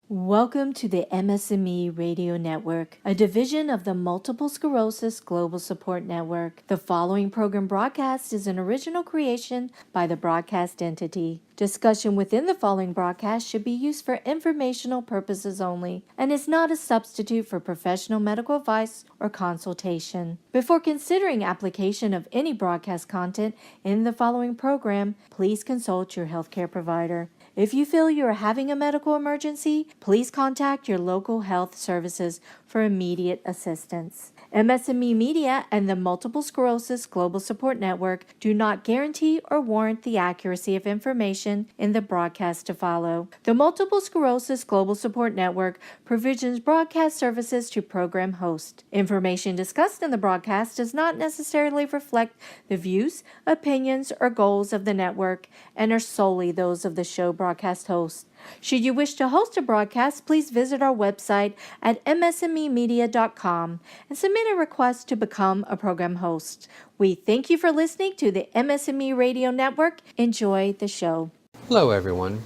Welcome to the MS&Me Radio Network, a division of the Multiple Sclerosis Global Support Network. The following program broadcast is an original creation by the broadcast entity. Discussion within the following broadcast should be used for informational purposes only and is not a substitute for professional medical advice or consultation. Before considering application of any broadcast content in the following program, please consult your healthcare provider. If you feel you are having a medical emergency, please contact your local health services for immediate assistance. MS&Me Media and the Multiple Sclerosis Global Support Network do not guarantee or warrant the accuracy of information in the broadcast to follow. The Multiple Sclerosis Global Support Network provisions broadcast services to program hosts. Information discussed in the broadcast does not necessarily reflect the views, opinions, or goals of the network and are solely those of the show broadcast host. Should you wish to host a broadcast, please visit our website at msmemedia.com and submit a request to become a program host. We thank you for listening to the MS&Me Radio Network. Enjoy the show. Hello everyone.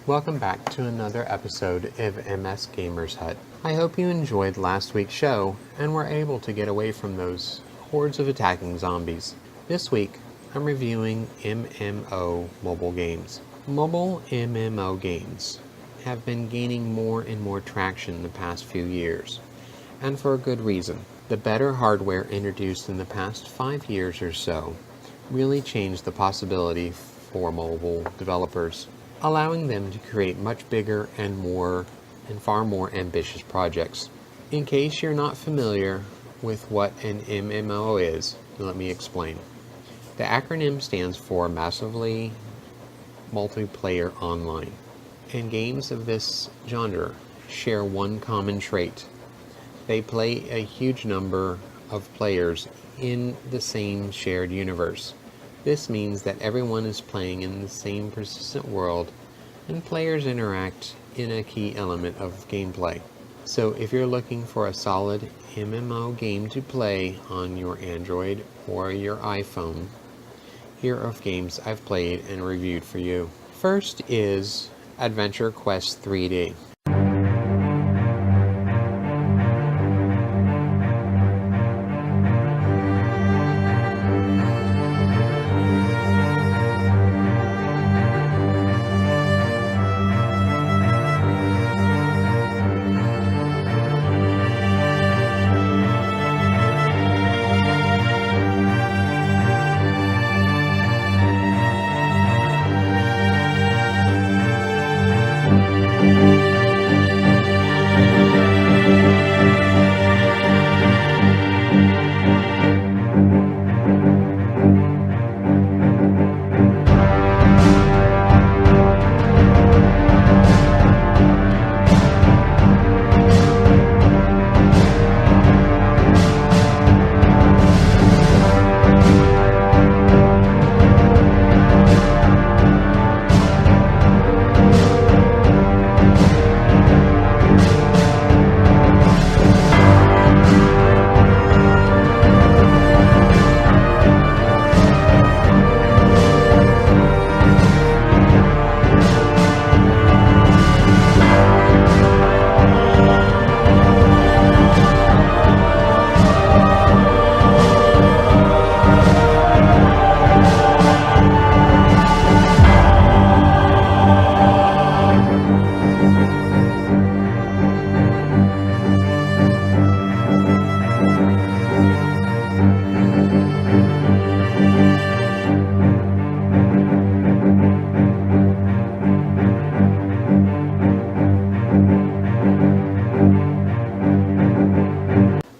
Welcome back to another episode of MS Gamers Hut. I hope you enjoyed last week's show and were able to get away from those hordes of attacking zombies. This week, I'm reviewing MMO mobile games. Mobile MMO games have been gaining more and more traction the past few years, and for a good reason. The better hardware introduced in the past 5 years or so really changed the possibility for mobile developers, allowing them to create much bigger and far more ambitious projects. In case you're not familiar with what an MMO is, let me explain. The acronym stands for Massively Multiplayer Online, and games of this genre share one common trait. They play a huge number of players in the same shared universe. This means that everyone is playing in the same persistent world, and players interact in a key element of gameplay. So if you're looking for a solid MMO game to play on your Android or your iPhone, here are games I've played and reviewed for you. First is Adventure Quest 3D.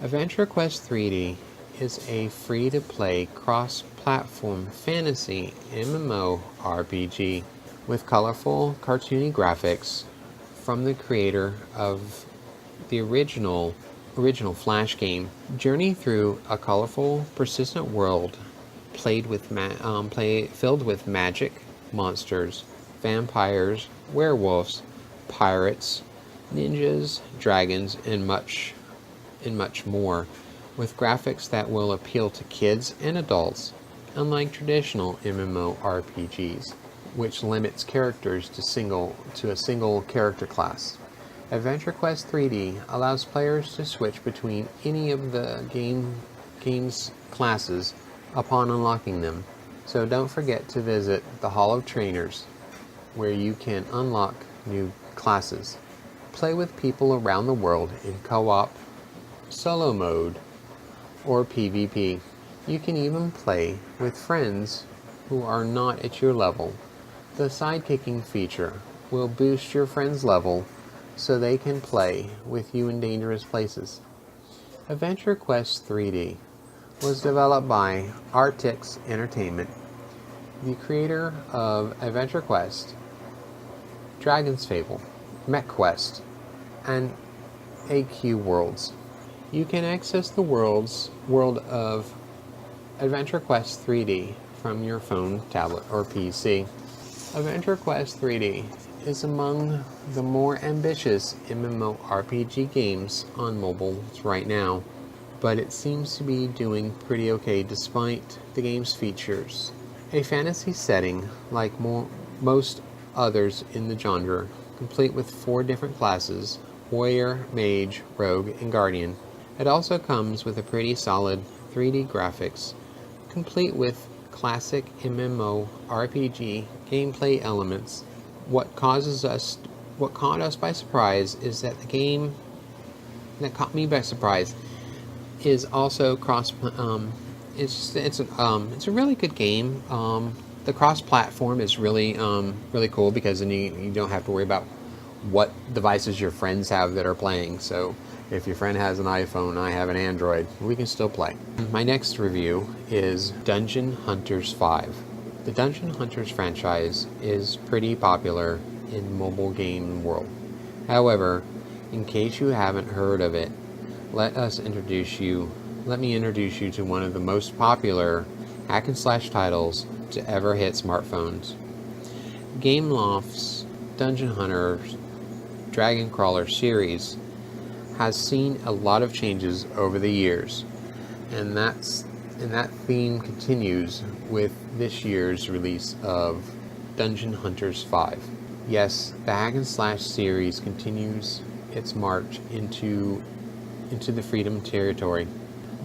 Adventure Quest 3D is a free-to-play cross-platform fantasy MMO RPG with colorful, cartoony graphics from the creator of the original Flash game. Journey through a colorful, persistent world filled with magic, monsters, vampires, werewolves, pirates, ninjas, dragons, and much more, with graphics that will appeal to kids and adults, unlike traditional MMORPGs, which limits characters to a single character class. Adventure Quest 3D allows players to switch between any of the game's classes upon unlocking them, so don't forget to visit the Hall of Trainers, where you can unlock new classes. Play with people around the world in co-op, solo mode, or PvP. You can even play with friends who are not at your level. The sidekicking feature will boost your friend's level so they can play with you in dangerous places. Adventure Quest 3D was developed by Artix Entertainment, the creator of Adventure Quest, Dragon's Fable, MechQuest, and AQ Worlds. You can access the world of Adventure Quest 3D from your phone, tablet, or PC. Adventure Quest 3D is among the more ambitious MMORPG games on mobiles right now, but it seems to be doing pretty okay despite the game's features. A fantasy setting like most others in the genre, complete with 4 different classes: warrior, mage, rogue, and guardian. It also comes with a pretty solid 3D graphics, complete with classic MMORPG gameplay elements. What caught us by surprise is that the game that caught me by surprise is also cross. It's a really good game. The cross-platform is really cool because then you don't have to worry about what devices your friends have that are playing. So if your friend has an iPhone, I have an Android, we can still play. My next review is Dungeon Hunters 5. The Dungeon Hunters franchise is pretty popular in mobile game world. However, in case you haven't heard of it, let me introduce you to one of the most popular hack and slash titles to ever hit smartphones. Gameloft's Dungeon Hunters Dragon Crawler series has seen a lot of changes over the years, and that theme continues with this year's release of Dungeon Hunters 5. Yes, the hack and slash series continues its march into the freedom territory,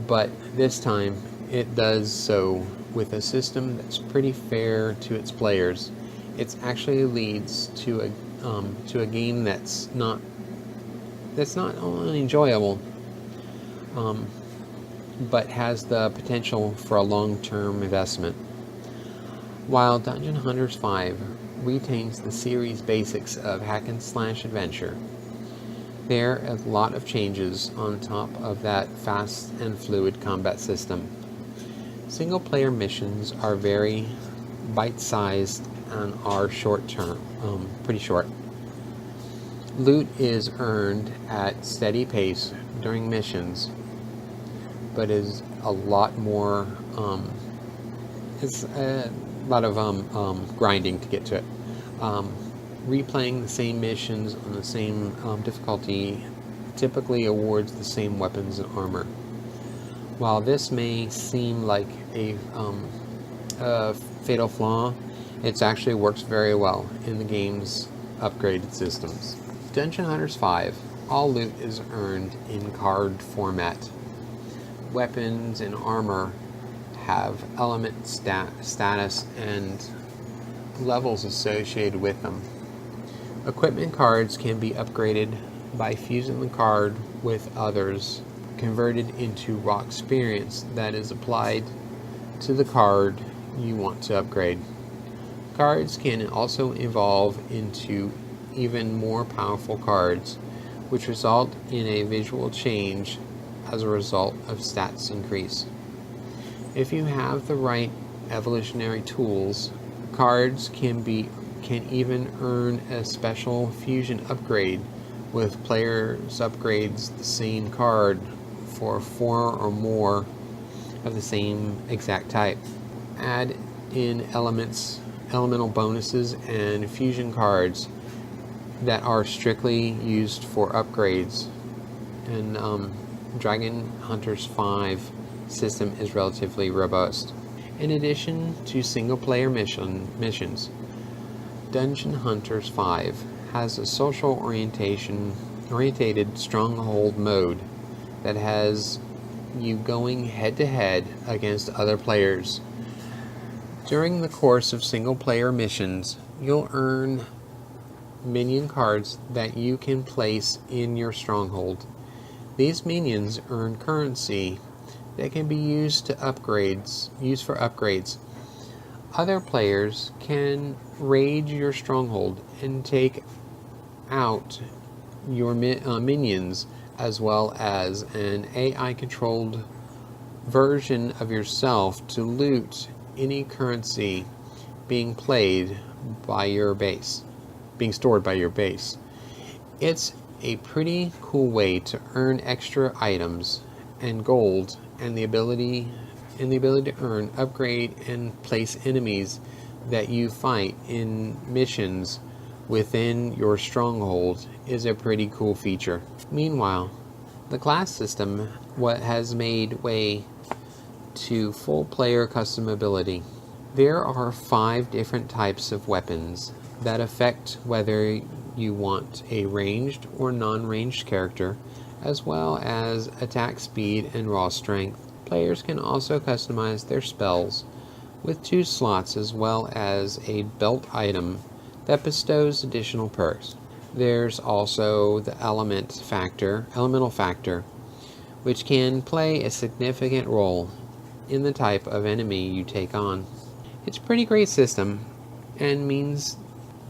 but this time it does so with a system that's pretty fair to its players. It actually leads to a game that's not only enjoyable, but has the potential for a long-term investment. While Dungeon Hunters 5 retains the series basics of hack and slash adventure, there are a lot of changes on top of that fast and fluid combat system. Single-player missions are very bite-sized and are pretty short. Loot is earned at steady pace during missions, but is a lot more. It's a lot of grinding to get to it. Replaying the same missions on the same difficulty typically awards the same weapons and armor. While this may seem like a fatal flaw, it actually works very well in the game's upgraded systems. Dungeon Hunters 5, all loot is earned in card format. Weapons and armor have element status and levels associated with them. Equipment cards can be upgraded by fusing the card with others, converted into raw experience that is applied to the card you want to upgrade. Cards can also evolve into even more powerful cards, which result in a visual change as a result of stats increase. If you have the right evolutionary tools, cards can even earn a special fusion upgrade with players upgrades the same card for 4 or more of the same exact type. Add in elemental bonuses and fusion cards that are strictly used for upgrades, and Dragon Hunters 5 system is relatively robust. In addition to single-player missions, Dungeon Hunters 5 has a social orientation orientated stronghold mode that has you going head to head against other players. During the course of single player missions, you'll earn minion cards that you can place in your stronghold. These minions earn currency that can be used for upgrades. Other players can raid your stronghold and take out your minions, as well as an AI-controlled version of yourself to loot any currency being stored by your base. It's a pretty cool way to earn extra items and gold, and the ability to earn, upgrade, and place enemies that you fight in missions within your stronghold is a pretty cool feature. Meanwhile, the class system has made way to full player customability. There are 5 different types of weapons that affect whether you want a ranged or non-ranged character, as well as attack speed and raw strength. Players can also customize their spells with 2 slots, as well as a belt item that bestows additional perks. There's also the elemental factor, which can play a significant role in the type of enemy you take on. It's a pretty great system, and means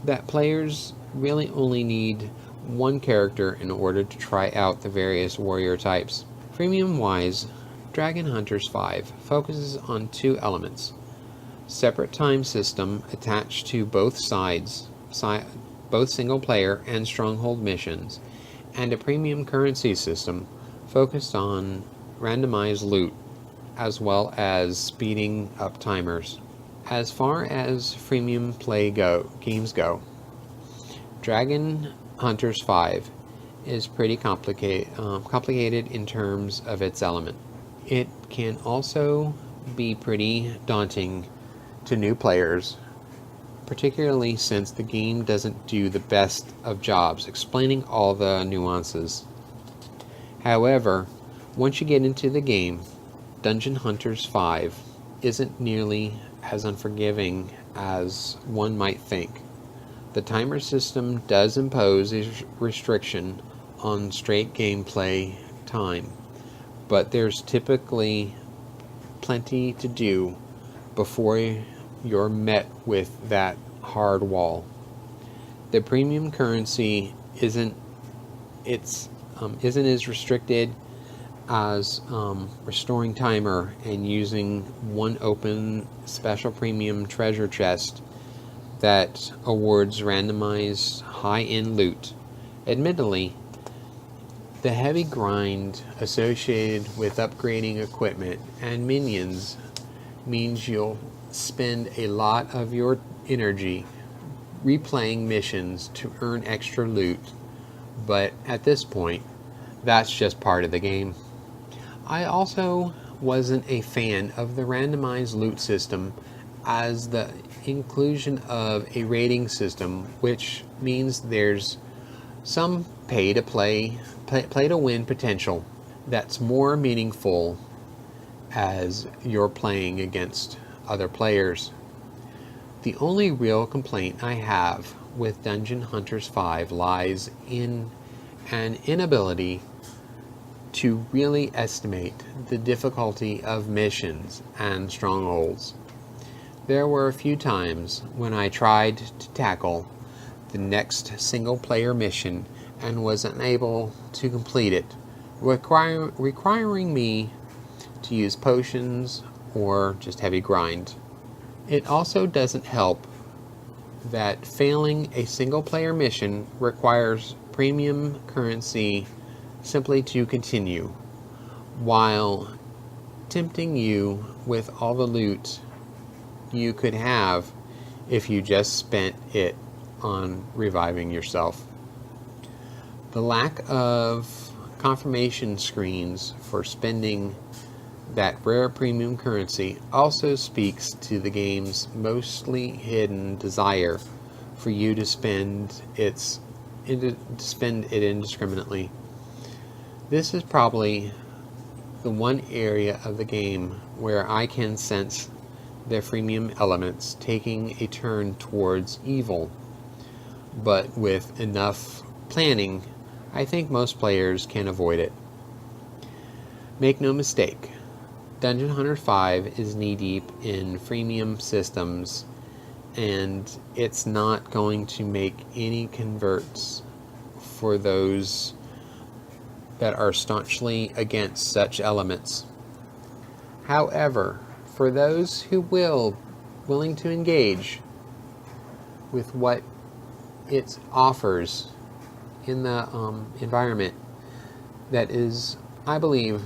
that players really only need one character in order to try out the various warrior types. Freemium-wise, Dragon Hunters 5 focuses on 2 elements: separate time system attached to both sides, both single player and stronghold missions, and a premium currency system focused on randomized loot, as well as speeding up timers. As far as freemium games go, Dragon Hunters 5 is pretty complicated in terms of its element. It can also be pretty daunting to new players, particularly since the game doesn't do the best of jobs explaining all the nuances. However, once you get into the game, Dungeon Hunters 5 isn't nearly as unforgiving as one might think. The timer system does impose a restriction on straight gameplay time, but there's typically plenty to do before you're met with that hard wall. The premium currency isn't as restricted as restoring timer and using one open special premium treasure chest that awards randomized high-end loot. Admittedly, the heavy grind associated with upgrading equipment and minions means you'll spend a lot of your energy replaying missions to earn extra loot, but at this point, that's just part of the game. I also wasn't a fan of the randomized loot system, as the inclusion of a rating system, which means there's some pay to win potential that's more meaningful as you're playing against other players. The only real complaint I have with Dungeon Hunters 5 lies in an inability to really estimate the difficulty of missions and strongholds. There were a few times when I tried to tackle the next single-player mission and was unable to complete it, requiring me to use potions or just heavy grind. It also doesn't help that failing a single-player mission requires premium currency simply to continue, while tempting you with all the loot you could have if you just spent it on reviving yourself. The lack of confirmation screens for spending that rare premium currency also speaks to the game's mostly hidden desire for you to spend its spend it indiscriminately. This is probably the one area of the game where I can sense the freemium elements taking a turn towards evil, but with enough planning, I think most players can avoid it. Make no mistake, Dungeon Hunter 5 is knee-deep in freemium systems, and it's not going to make any converts for those that are staunchly against such elements. However, for those who willing to engage with what it offers in the environment, that is, I believe,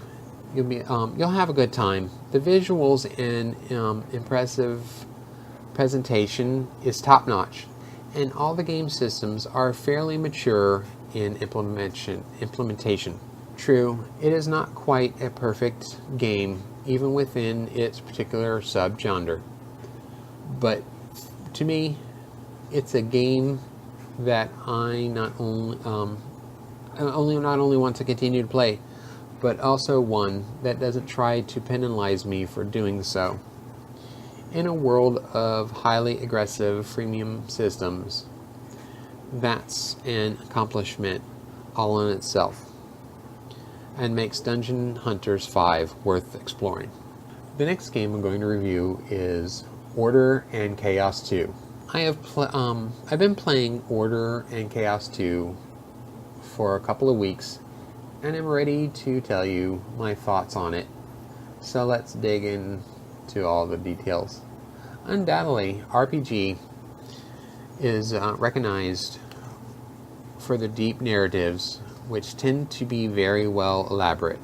you'll have a good time. The visuals and impressive presentation is top-notch, and all the game systems are fairly mature in implementation. True, it is not quite a perfect game, even within its particular subgenre, but to me, it's a game that I not only want to continue to play, but also one that doesn't try to penalize me for doing so. In a world of highly aggressive freemium systems, that's an accomplishment all in itself, and makes Dungeon Hunters 5 worth exploring. The next game I'm going to review is Order and Chaos 2. I've been playing Order and Chaos 2 for a couple of weeks, and I'm ready to tell you my thoughts on it. So let's dig into all the details. Undoubtedly, RPG is recognized for the deep narratives, which tend to be very well elaborate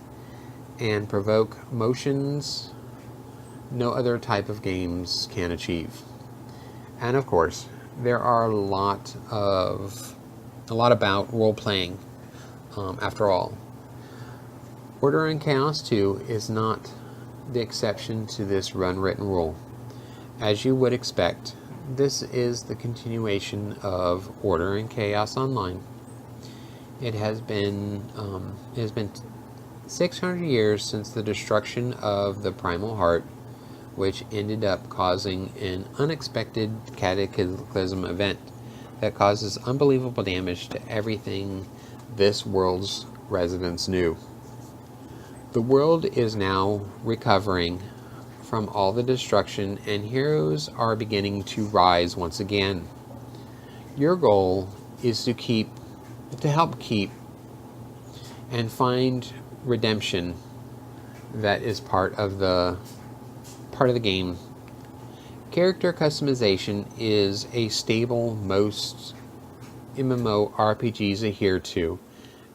and provoke emotions no other type of games can achieve. And of course, there are a lot about role playing. After all, Order and Chaos 2 is not the exception to this written rule. As you would expect, this is the continuation of Order and Chaos Online. It has been 600 years since the destruction of the Primal Heart, which ended up causing an unexpected cataclysm event that causes unbelievable damage to everything this world's residents knew. The world is now recovering from all the destruction, and heroes are beginning to rise once again. Your goal is to help keep and find redemption that is part of the game. Character customization is a staple most MMORPGs adhere to,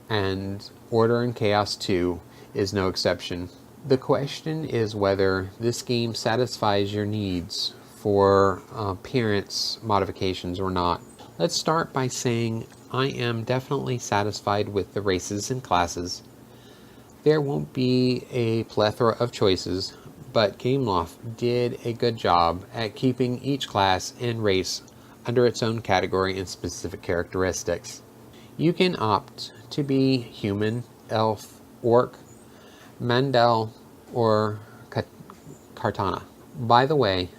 and Order and Chaos 2 is no exception. The question is whether this game satisfies your needs for appearance modifications or not. Let's start by saying I am definitely satisfied with the races and classes. There won't be a plethora of choices, but Gameloft did a good job at keeping each class and race under its own category and specific characteristics. You can opt to be human, elf, orc, Mandel, or Kartana. By the way,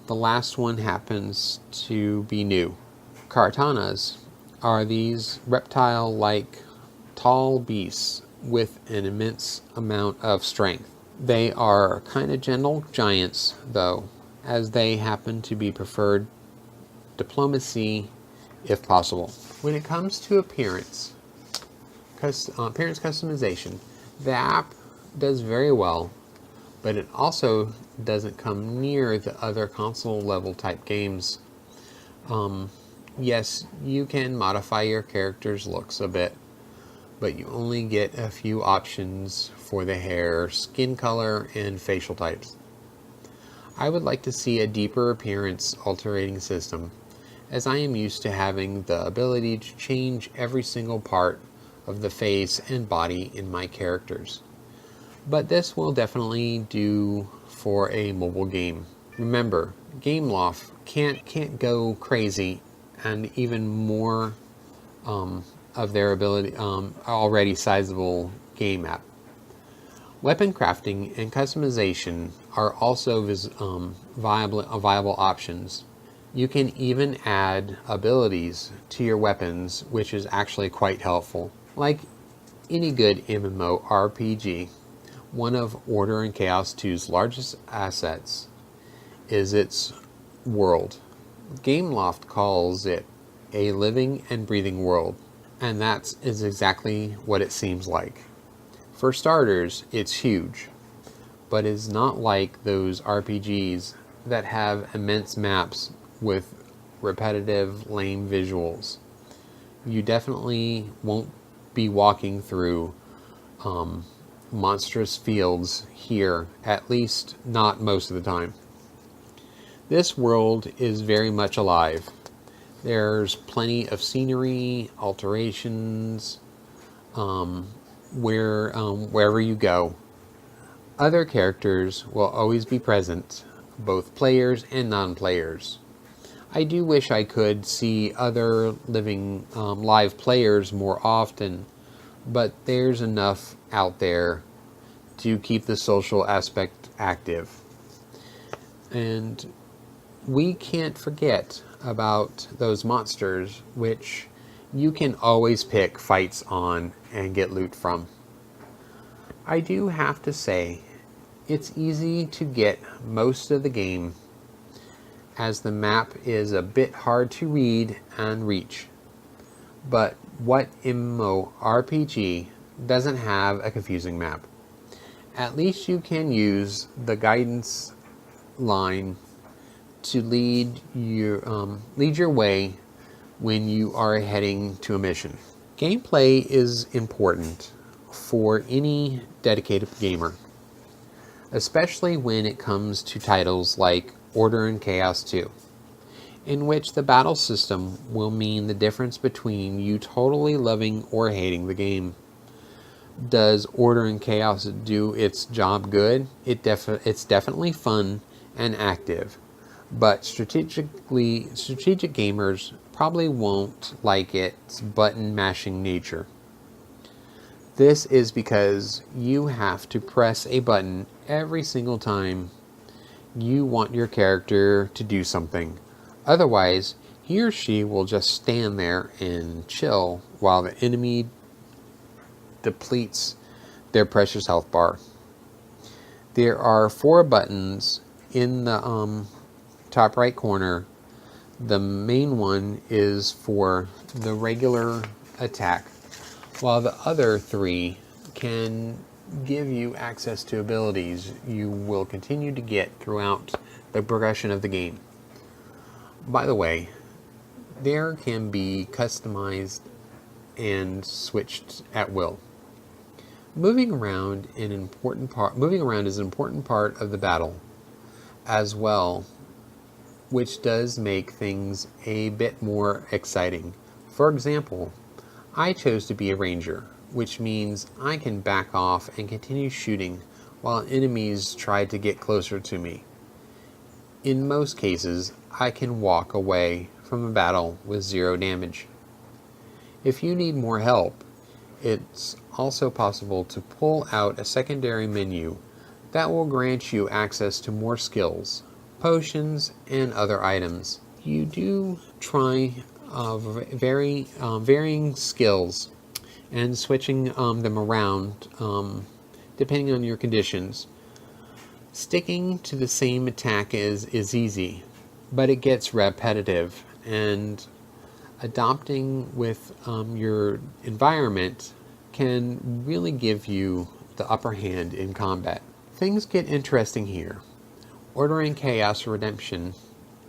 the last one happens to be new. Kartanas are these reptile-like tall beasts with an immense amount of strength. They are kind of gentle giants, though, as they happen to be preferred diplomacy if possible. When it comes to appearance customization, the app does very well, but it also doesn't come near the other console level type games. Yes, you can modify your character's looks a bit, but you only get a few options for the hair, skin color, and facial types. I would like to see a deeper appearance altering system, as I am used to having the ability to change every single part of the face and body in my characters. But this will definitely do for a mobile game. Remember, Gameloft can't go crazy and even more of their ability already sizable game map. Weapon crafting and customization are also viable options. You can even add abilities to your weapons, which is actually quite helpful. Like any good MMORPG, one of Order and Chaos 2's largest assets is its world. Gameloft calls it a living and breathing world, and that is exactly what it seems like. For starters, it's huge, but it's not like those RPGs that have immense maps with repetitive, lame visuals. You definitely won't be walking through monstrous fields here, at least not most of the time. This world is very much alive. There's plenty of scenery, alterations, wherever you go. Other characters will always be present, both players and non-players. I do wish I could see other living live players more often, but there's enough out there to keep the social aspect active. And we can't forget about those monsters, which you can always pick fights on and get loot from. I do have to say, it's easy to get most of the game, as the map is a bit hard to read and reach. But what MMORPG doesn't have a confusing map? At least you can use the guidance line to lead your way when you are heading to a mission. Gameplay is important for any dedicated gamer, especially when it comes to titles like Order and Chaos 2, in which the battle system will mean the difference between you totally loving or hating the game. Does Order and Chaos do its job good? It's definitely fun and active, but strategic gamers probably won't like its button mashing nature. This is because you have to press a button every single time you want your character to do something. Otherwise, he or she will just stand there and chill while the enemy depletes their precious health bar. There are 4 buttons in the top right corner. The main one is for the regular attack, while the other 3 can give you access to abilities you will continue to get throughout the progression of the game. By the way, there can be customized and switched at will. Moving around is an important part of the battle as well, which does make things a bit more exciting. For example, I chose to be a ranger, which means I can back off and continue shooting while enemies try to get closer to me. In most cases, I can walk away from a battle with 0 damage. If you need more help, it's also possible to pull out a secondary menu that will grant you access to more skills, potions, and other items. You do try varying skills and switching them around depending on your conditions. Sticking to the same attack is easy, but it gets repetitive, and adopting with your environment can really give you the upper hand in combat. Things get interesting here. Order and Chaos Redemption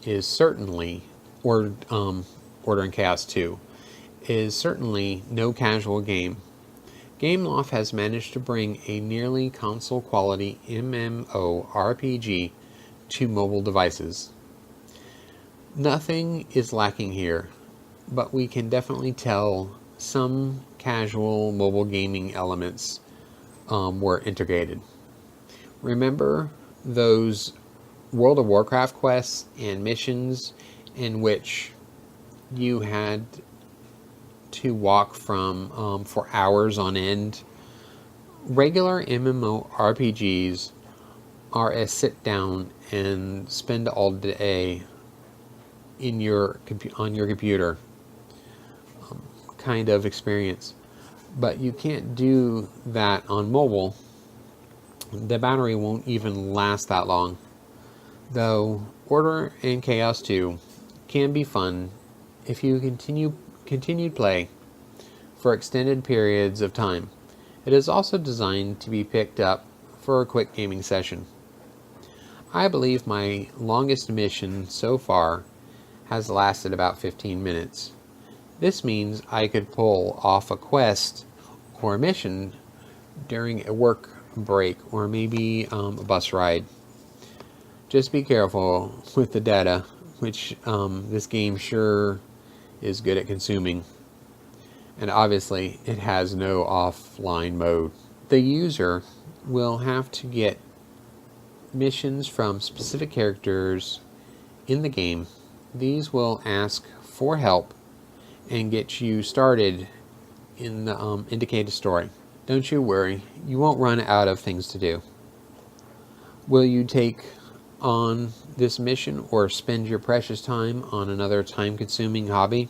is certainly, or Order and Chaos 2, is certainly no casual game. Gameloft has managed to bring a nearly console-quality MMORPG to mobile devices. Nothing is lacking here, but we can definitely tell some casual mobile gaming elements were integrated. Remember those World of Warcraft quests and missions in which you had to walk from for hours on end. Regular MMORPGs are a sit down and spend all day in on your computer kind of experience. But you can't do that on mobile. The battery won't even last that long. Though Order and Chaos 2 can be fun if you continued play for extended periods of time. It is also designed to be picked up for a quick gaming session. I believe my longest mission so far has lasted about 15 minutes. This means I could pull off a quest or a mission during a work break or maybe a bus ride. Just be careful with the data, which this game sure is good at consuming. And obviously it has no offline mode. The user will have to get missions from specific characters in the game. These will ask for help and get you started in the indicated story. Don't you worry, you won't run out of things to do. Will you take on this mission or spend your precious time on another time-consuming hobby?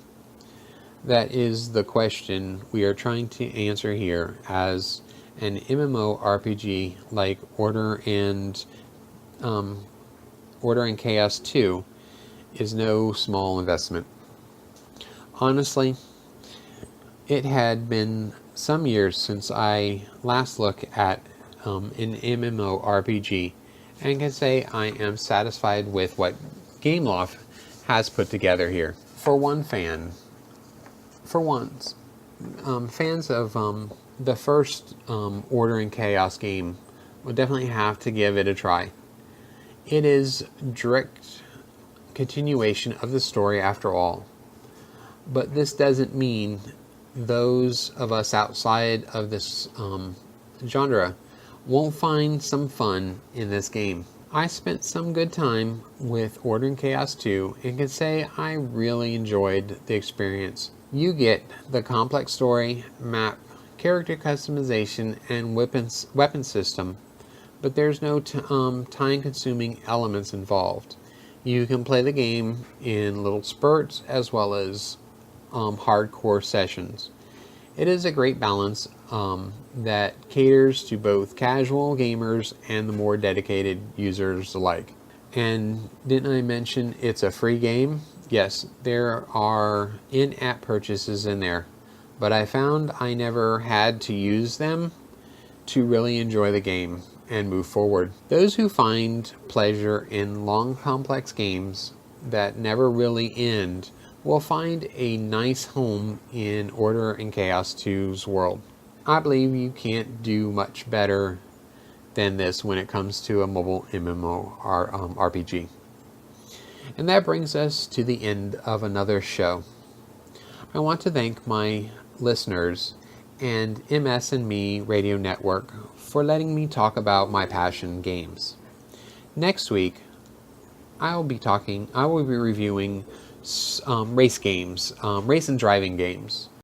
That is the question we are trying to answer here, as an MMORPG like Order and Chaos 2 is no small investment. Honestly, it had been some years since I last looked at an MMORPG, and can say I am satisfied with what Gameloft has put together here. For once, fans of the first Order and Chaos game will definitely have to give it a try. It is direct continuation of the story after all, but this doesn't mean those of us outside of this genre won't find some fun in this game. I spent some good time with Order and Chaos 2 and can say I really enjoyed the experience. You get the complex story, map, character customization, and weapon system, but there's no time-consuming elements involved. You can play the game in little spurts as well as hardcore sessions. It is a great balance that caters to both casual gamers and the more dedicated users alike. And didn't I mention it's a free game? Yes, there are in-app purchases in there, but I found I never had to use them to really enjoy the game and move forward. Those who find pleasure in long, complex games that never really end will find a nice home in Order and Chaos 2's world. I believe you can't do much better than this when it comes to a mobile MMORPG. And that brings us to the end of another show. I want to thank my listeners and MS&Me Radio Network for letting me talk about my passion games. Next week, I will be reviewing race games, race and driving games.